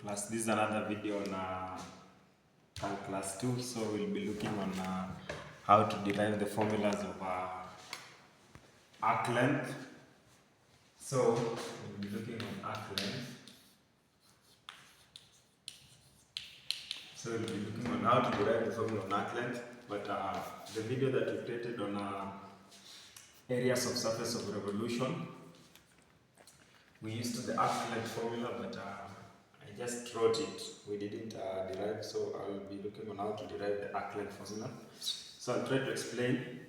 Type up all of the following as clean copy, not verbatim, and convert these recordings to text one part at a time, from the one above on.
class. This is another video on class 2. So we'll be looking on how to derive the formulas of arc length. So we'll be looking on arc length. So we'll be looking on how to derive the formula on arc length. But the video that we created on areas of surface of revolution, we used the arc length formula, but I just wrote it. We didn't derive, so I'll be looking on how to derive the arc length formula. So I'll try to explain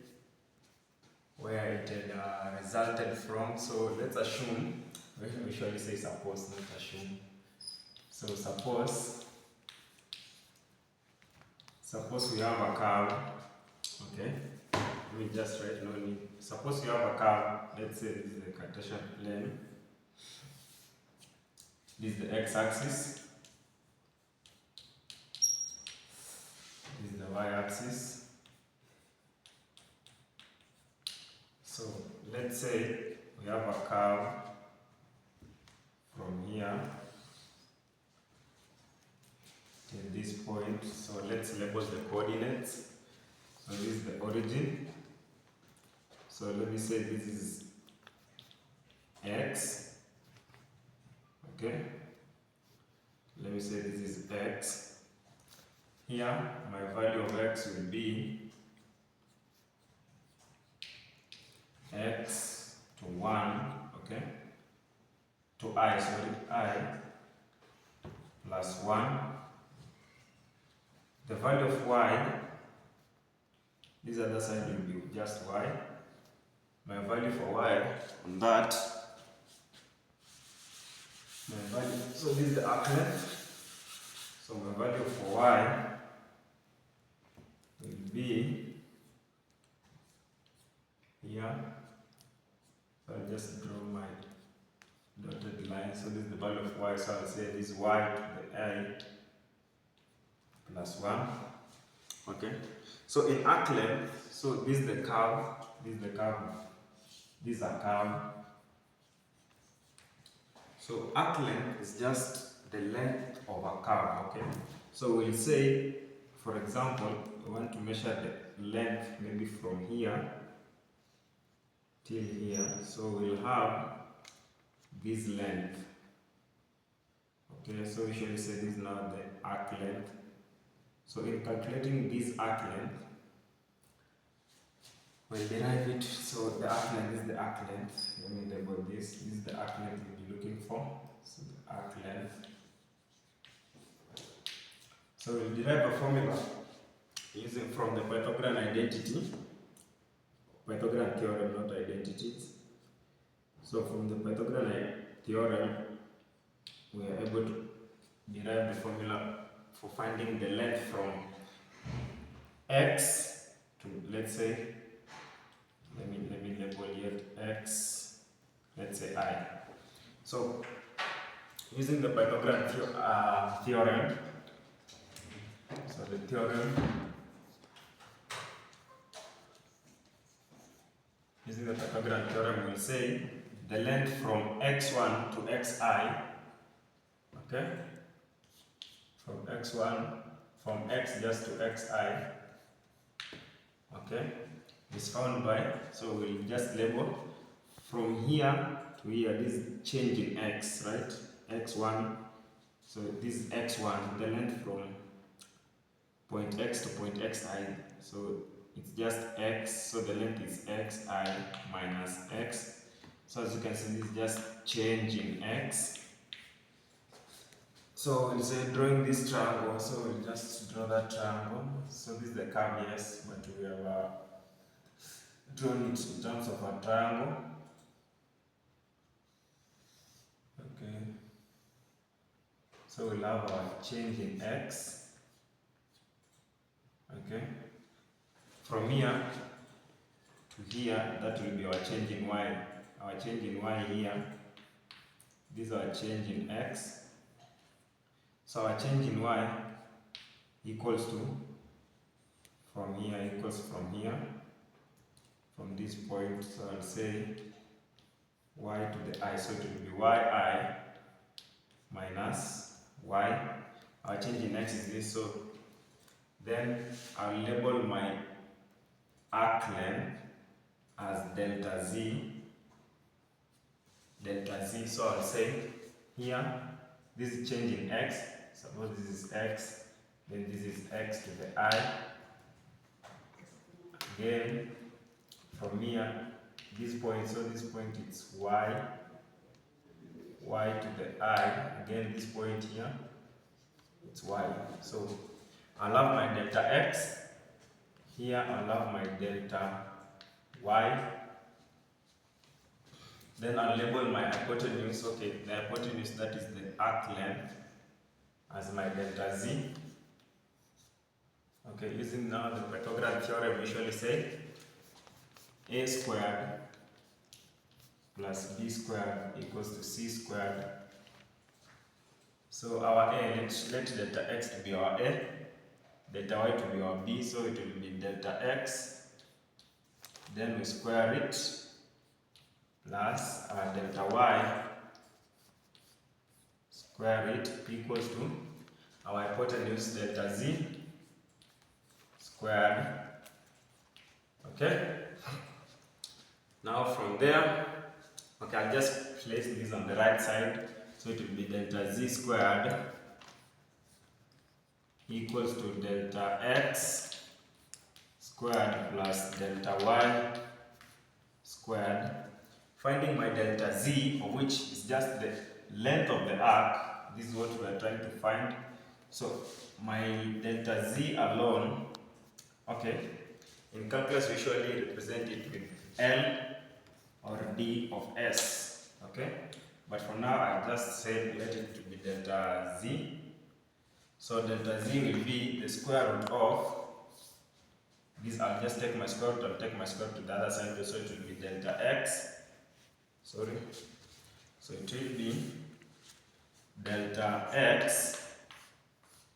where it had resulted from. So let's assume, we usually say suppose, not assume. So suppose we have a curve, okay? Let me just write, no need. Suppose you have a curve, let's say this is the Cartesian plane. This is the x-axis. This is the y-axis. So let's say we have a curve from here till this point. So let's label the coordinates. So this is the origin. So let me say this is x. Okay, let me say this is x. Here, my value of x will be x to 1, okay, to I plus 1. The value of y, this other side will be just y. My value for y on that, my value, so this is the arc length. So my value for y will be here. So I'll just draw my dotted line. So this is the value of y. So I'll say this y to the I plus 1. Okay. So in arc length, so this is the curve. This is the curve. This is a curve. So arc length is just the length of a curve, okay? So we'll say, for example, we want to measure the length maybe from here till here. So we'll have this length. Okay, so we usually say this is now the arc length. So in calculating this arc length, we'll derive it. So the arc length is the arc length. Let me label this. This is the arc length we'll be looking for. So the arc length. So we'll derive a formula using from the Pythagorean identity. Pythagorean theorem, not identities. So from the Pythagorean theorem, we are able to derive the formula for finding the length from x to, let's say, let me label here x, let's say I. So using the Pythagorean theorem, so the theorem, using the Pythagorean theorem, we'll say the length from x1 to xi, okay, from x1, from x just to xi, okay, is found by, so we'll just label from here to here, this change in x, right? x1, so this is x1, the length from point x to point xi, so it's just x, so the length is xi minus x. So as you can see, this is just change in x. So we'll say drawing this triangle, so we'll just draw that triangle. So this is the curve, yes, but we have drawn it in terms of a triangle. Okay. So we'll have our change in x. Okay. From here to here, that will be our change in y. Our change in y here. This is our change in x. So our change in y equals to, from here equals from here, from this point. So I'll say y to the I, so it will be yi minus y. Our change in x is this, so then I'll label my arc length as delta z. So I'll say here, this is change in x. Suppose this is x, then this is x to the I. Again, from here, this point, so this point it's y to the I. Again, this point here, it's y. So I'll have my delta x. Here I'll have my delta y. Then I'll label my hypotenuse. Okay, the hypotenuse, that is the arc length, as my delta z. Okay, using now the Pythagorean theorem, we usually say a squared plus b squared equals to c squared. So our a, let delta x to be our a, delta y to be our b, so it will be delta x, then we square it, plus our delta y, square it, equals to our hypotenuse delta z squared. Okay? Now from there, okay, I'll just place this on the right side, so it will be delta z squared equals to delta x squared plus delta y squared. Finding my delta z, of which is just the length of the arc. This is what we are trying to find. So my delta z alone, okay, in calculus we usually represent it with L or D of S, okay? But for now I just said let it to be delta z. So delta z will be the square root of this. I'll just take my square root, I'll take my square root to the other side, so it will be delta x. So it will be delta x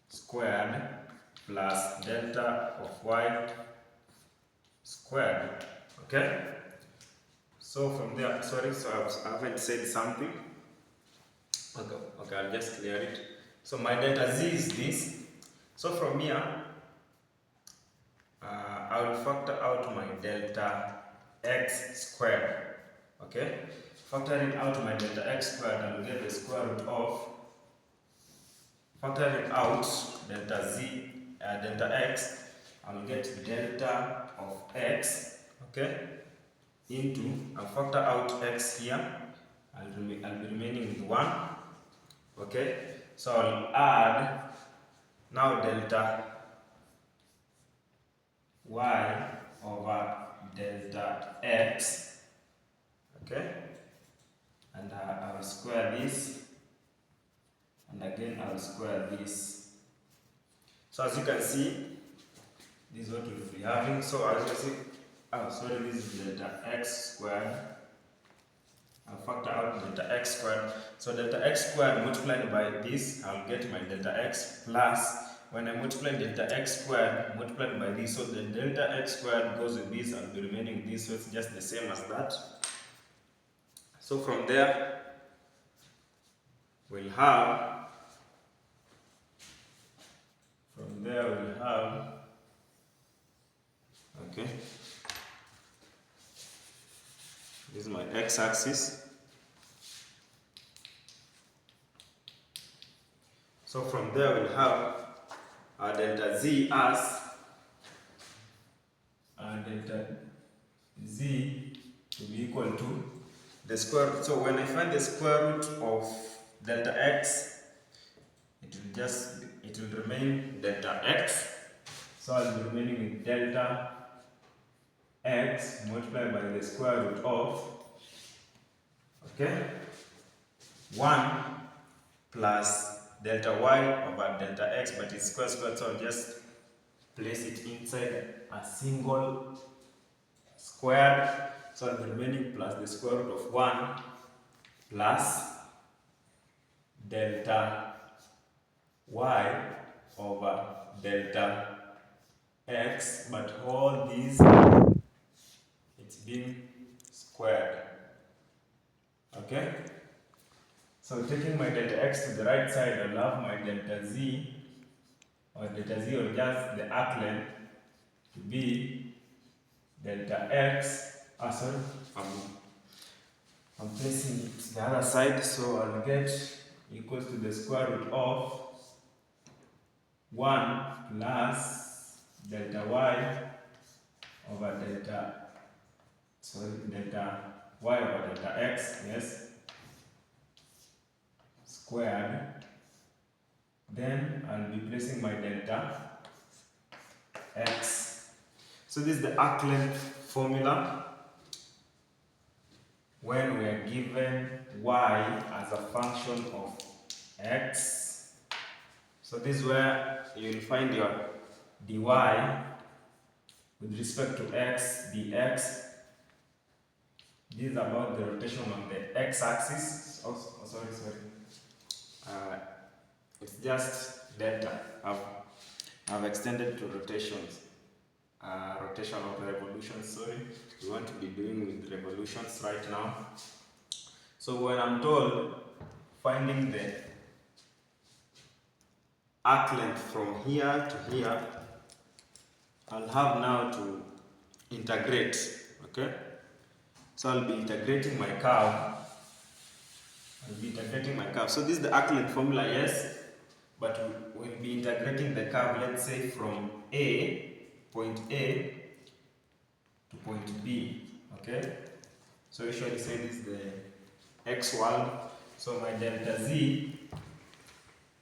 squared plus delta of y squared. Okay? So from there, sorry, so I haven't said something. Okay, I'll just clear it. So my delta z is this. So from here, I will factor out my delta x squared. Okay? Factoring out my delta x squared, I will get the square root of, factoring out delta x, I will get delta of x, okay, into, I'll factor out x here, I'll be remaining with 1, okay, so I'll add now delta y over delta x, okay, and I will square this, and again I will square this. So as you can see, this is what we'll be having. So as you see, this is delta x squared. I'll factor out delta x squared. So delta x squared multiplied by this, I'll get my delta x plus, when I multiply delta x squared multiplied by this, so the delta x squared goes with this, I'll be remaining with this, so it's just the same as that. So from there, we'll have, okay, this is my x-axis. So from there we'll have our delta z as delta z to be equal to the square root. So when I find the square root of delta x, it will remain delta x. So I'll be remaining with delta x multiplied by the square root of, okay, 1 plus delta y over delta x, but it's square, so I'll just place it inside a single square. So the remaining plus the square root of 1 plus delta y over delta x, but all these, it's being squared. Okay? So taking my delta x to the right side, I'll have my delta z or just the arc length to be delta x. I'm placing it to the other side, so I'll get equals to the square root of 1 plus delta y over delta y over delta x, yes, squared. Then I'll be placing my delta x. So this is the arc length formula when we are given y as a function of x. So this is where you'll find your dy with respect to x dx. This is about the rotation on the x-axis. It's just delta. I've extended to rotations. Rotation of revolutions, sorry. We want to be doing with revolutions right now. So when I'm told finding the arc length from here to here, I'll have now to integrate, okay? So I'll be integrating my curve. So this is the arc length formula, yes, but we'll be integrating the curve, let's say from point A to point B, okay? So usually say this is the x1. So my delta z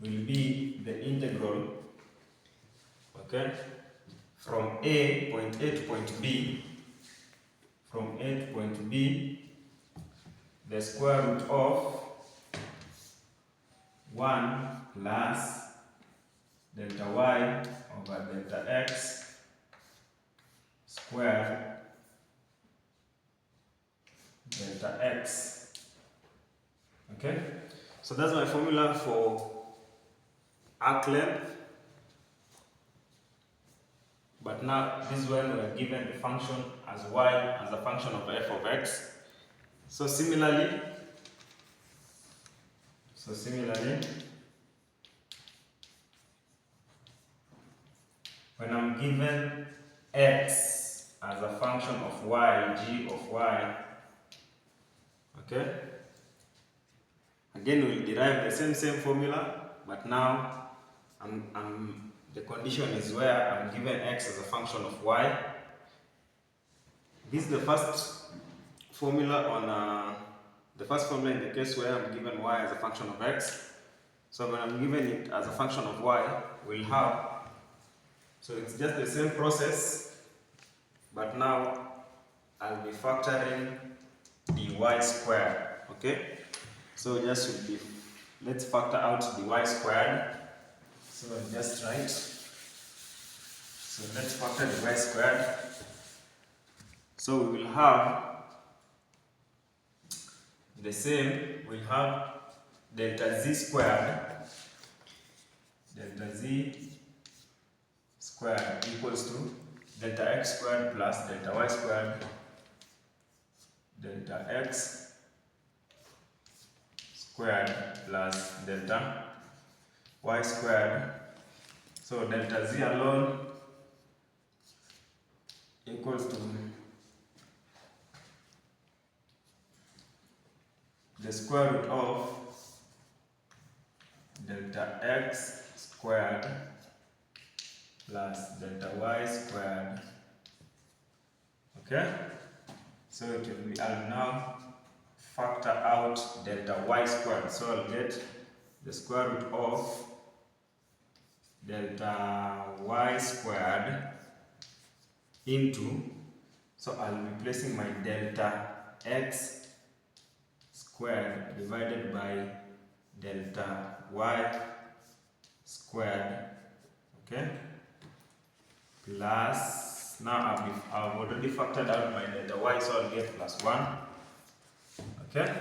will be the integral, okay, from point A to point B. From A to point B, the square root of 1 plus delta y over delta x squared delta x. Okay? So that's my formula for arc length. But now this is when we are given the function as y as a function of f of x. So similarly, when I'm given x as a function of y, g of y, okay, again we'll derive the same formula, but now the condition is where I'm given x as a function of y. This is the first formula in the case where I'm given y as a function of x. So when I'm given it as a function of y, we'll have, so it's just the same process, but now I'll be factoring dy squared, okay? So just should be, let's factor out dy squared. So I'll just write, so let's factor dy squared. So we will have the same, we'll have delta z squared equals to delta x squared plus delta y squared delta x squared plus delta y squared. So delta z alone equals to the square root of delta x squared plus delta y squared. Okay? So it will be, I'll now factor out delta y squared. So I'll get the square root of delta y squared into, so I'll be placing my delta x squared divided by delta y squared, okay, plus, now I've already factored out my delta y, so I'll get plus 1, okay.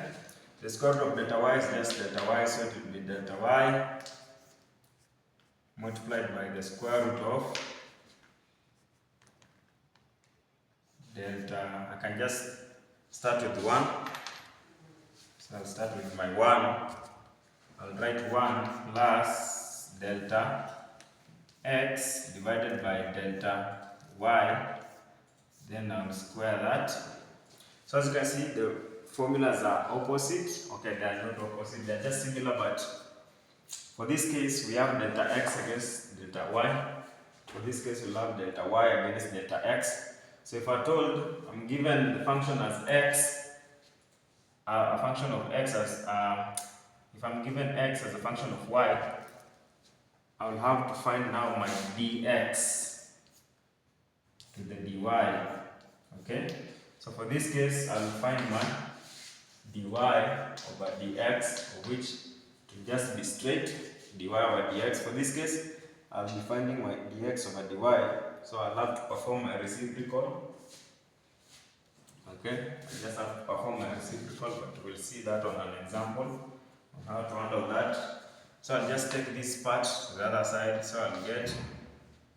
The square root of delta y is just delta y, so it will be delta y multiplied by the square root of delta, I can just start with 1, so I'll start with my 1 I'll write 1 plus delta x divided by delta y, then I'll square that. So as you can see, the formulas are opposite. Okay, they are not opposite, they are just similar, but for this case, we have delta x against delta y. For this case, we'll have delta y against delta x. So if I'm told I'm given the function as x, a function of x as, if I'm given x as a function of y, I will have to find now my dx to the dy. Okay? So for this case, I will find my dy over dx, of which to just be straight, dy over dx. For this case, I'll be finding my dx over dy, so I'll have to perform a reciprocal. Okay, I just have to perform a reciprocal, but we'll see that on an example on how to handle that. So I'll just take this part to the other side, so I'll get,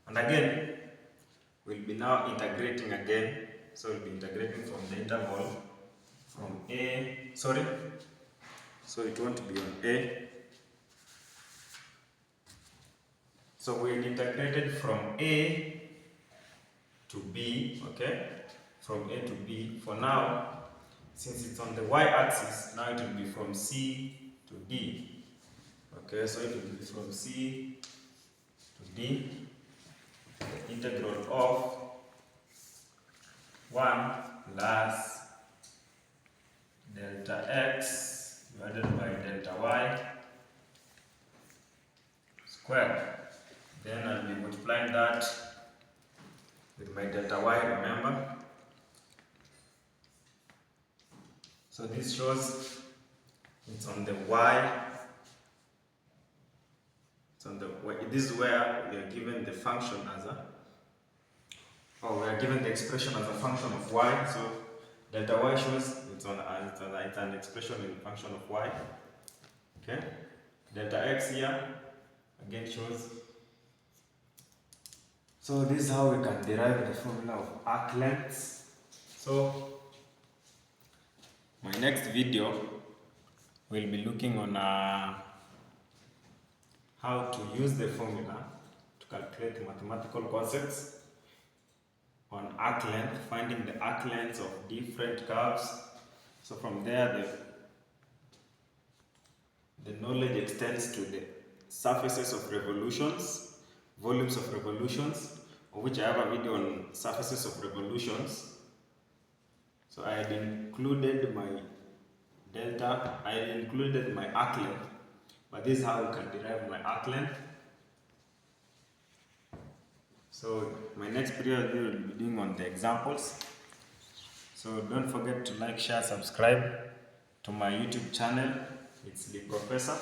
and again, we'll be now integrating again. So we'll be integrating from the interval from a, sorry, so it won't be on a. So we integrated from a to b, okay? From a to b. For now, since it's on the y-axis, now it will be from c to d. Okay, so it will be from c to d. The integral of 1 plus delta x divided by delta y squared. Then I'll be multiplying that with my delta y, remember? So this shows it's on the y. It's on the y. This is where we are given the function as a, or we are given the expression as a function of y. So delta y shows it's an expression in function of y. Okay. Delta x here again shows. So this is how we can derive the formula of arc lengths. So my next video will be looking on how to use the formula to calculate mathematical concepts on arc length, finding the arc lengths of different curves. So from there, the knowledge extends to the surfaces of revolutions, volumes of revolutions, of which I have a video on surfaces of revolutions. So I had included my delta, I had included my arc length, but this is how we can derive my arc length. So my next video will be doing on the examples. So don't forget to like, share, subscribe to my YouTube channel. It's the Professor.